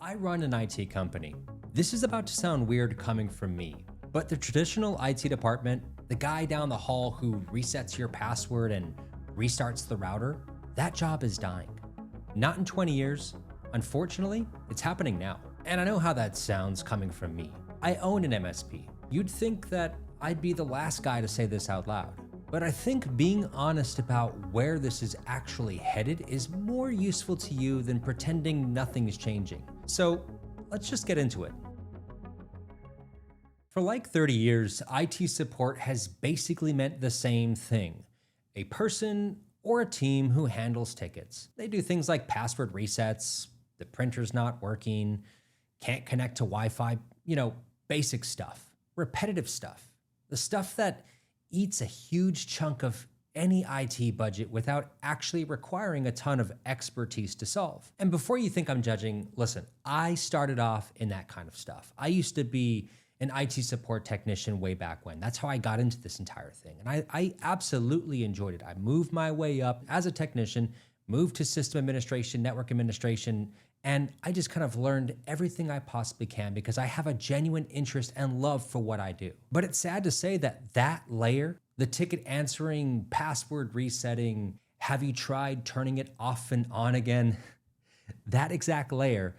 I run an IT company. This is about to sound weird coming from me, but the traditional IT department, the guy down the hall who resets your password and restarts the router, that job is dying. Not in 20 years. Unfortunately, it's happening now. And I know how that sounds coming from me. I own an MSP. You'd think that I'd be the last guy to say this out loud. But I think being honest about where this is actually headed is more useful to you than pretending nothing's changing. So let's just get into it. For like 30 years, IT support has basically meant the same thing. A person or a team who handles tickets. They do things like password resets, the printer's not working, can't connect to Wi-Fi, basic stuff, repetitive stuff, the stuff that eats a huge chunk of any IT budget without actually requiring a ton of expertise to solve. And before you think I'm judging, listen, I started off in that kind of stuff. I used to be an IT support technician way back when. That's how I got into this entire thing. And I absolutely enjoyed it. I moved my way up as a technician, moved to system administration, network administration, and I just kind of learned everything I possibly can because I have a genuine interest and love for what I do. But it's sad to say that that layer, the ticket answering, password resetting, have you tried turning it off and on again? That exact layer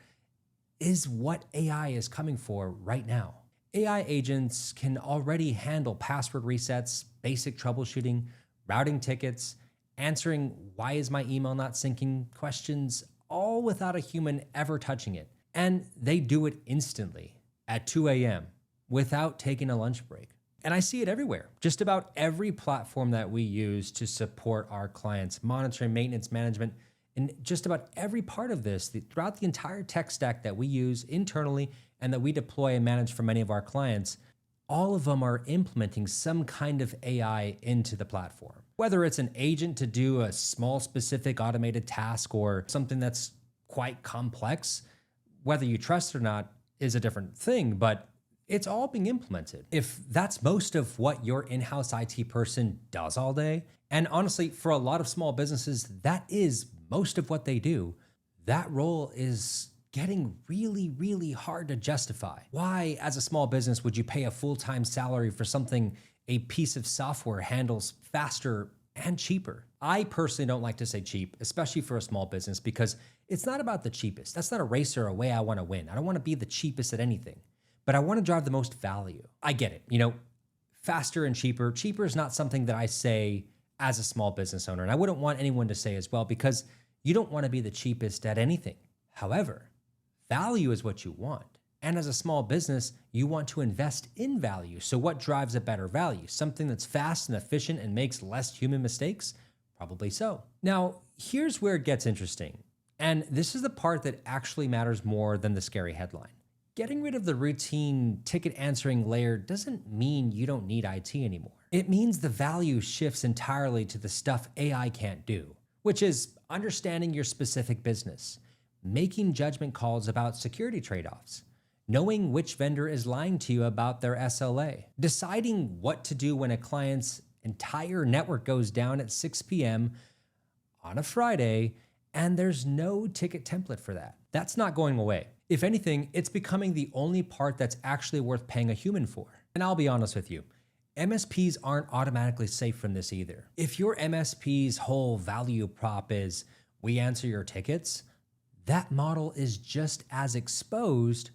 is what AI is coming for right now. AI agents can already handle password resets, basic troubleshooting, routing tickets, answering why is my email not syncing questions, all without a human ever touching it. And they do it instantly at 2 a.m. without taking a lunch break. And I see it everywhere. Just about every platform that we use to support our clients, monitoring, maintenance, management, and just about every part of this, throughout the entire tech stack that we use internally and that we deploy and manage for many of our clients, all of them are implementing some kind of AI into the platform. Whether it's an agent to do a small specific automated task or something that's quite complex, whether you trust it or not is a different thing, but it's all being implemented. If that's most of what your in-house IT person does all day, and honestly, for a lot of small businesses, that is most of what they do, that role is getting really, really hard to justify. Why, as a small business, would you pay a full-time salary for something a piece of software handles faster and cheaper? I personally don't like to say cheap, especially for a small business, because it's not about the cheapest. That's not a race or a way I want to win. I don't want to be the cheapest at anything, but I want to drive the most value. I get it, faster and cheaper. Cheaper is not something that I say as a small business owner, and I wouldn't want anyone to say as well, because you don't want to be the cheapest at anything. However, value is what you want. And as a small business, you want to invest in value. So what drives a better value? Something that's fast and efficient and makes less human mistakes? Probably so. Now, here's where it gets interesting. And this is the part that actually matters more than the scary headline. Getting rid of the routine ticket answering layer doesn't mean you don't need IT anymore. It means the value shifts entirely to the stuff AI can't do, which is understanding your specific business, making judgment calls about security trade-offs, knowing which vendor is lying to you about their SLA, deciding what to do when a client's entire network goes down at 6 p.m. on a Friday and there's no ticket template for that. That's not going away. If anything, it's becoming the only part that's actually worth paying a human for. And I'll be honest with you, MSPs aren't automatically safe from this either. If your MSP's whole value prop is we answer your tickets, that model is just as exposed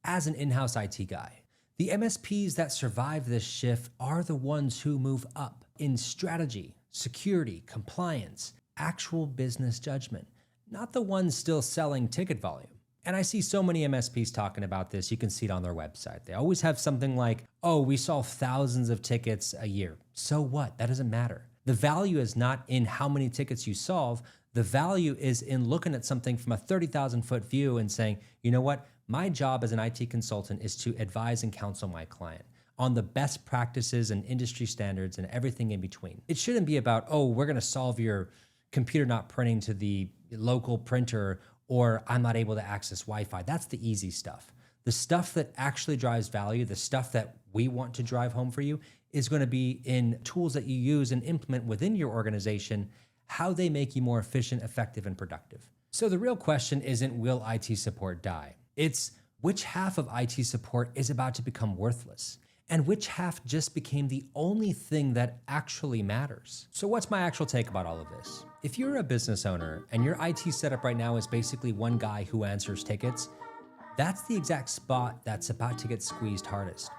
as an in-house IT guy. The MSPs that survive this shift are the ones who move up in strategy, security, compliance, actual business judgment, not the ones still selling ticket volume. And I see so many MSPs talking about this. You can see it on their website. They always have something like, oh, we solve thousands of tickets a year. So what? That doesn't matter. The value is not in how many tickets you solve. The value is in looking at something from a 30,000 foot view and saying, you know what? My job as an IT consultant is to advise and counsel my client on the best practices and industry standards and everything in between. It shouldn't be about, oh, we're going to solve your computer not printing to the local printer, or I'm not able to access Wi-Fi. That's the easy stuff. The stuff that actually drives value, the stuff that we want to drive home for you, is going to be in tools that you use and implement within your organization, how they make you more efficient, effective, and productive. So the real question isn't, will IT support die? It's which half of IT support is about to become worthless, and which half just became the only thing that actually matters. So what's my actual take about all of this? If you're a business owner and your IT setup right now is basically one guy who answers tickets, that's the exact spot that's about to get squeezed hardest.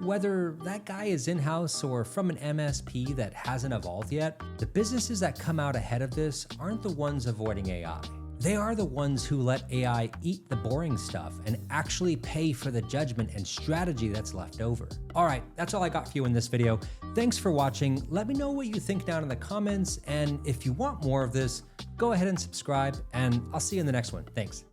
Whether that guy is in-house or from an MSP that hasn't evolved yet, the businesses that come out ahead of this aren't the ones avoiding AI. They are the ones who let AI eat the boring stuff and actually pay for the judgment and strategy that's left over. All right, that's all I got for you in this video. Thanks for watching. Let me know what you think down in the comments, and if you want more of this, go ahead and subscribe, and I'll see you in the next one. Thanks.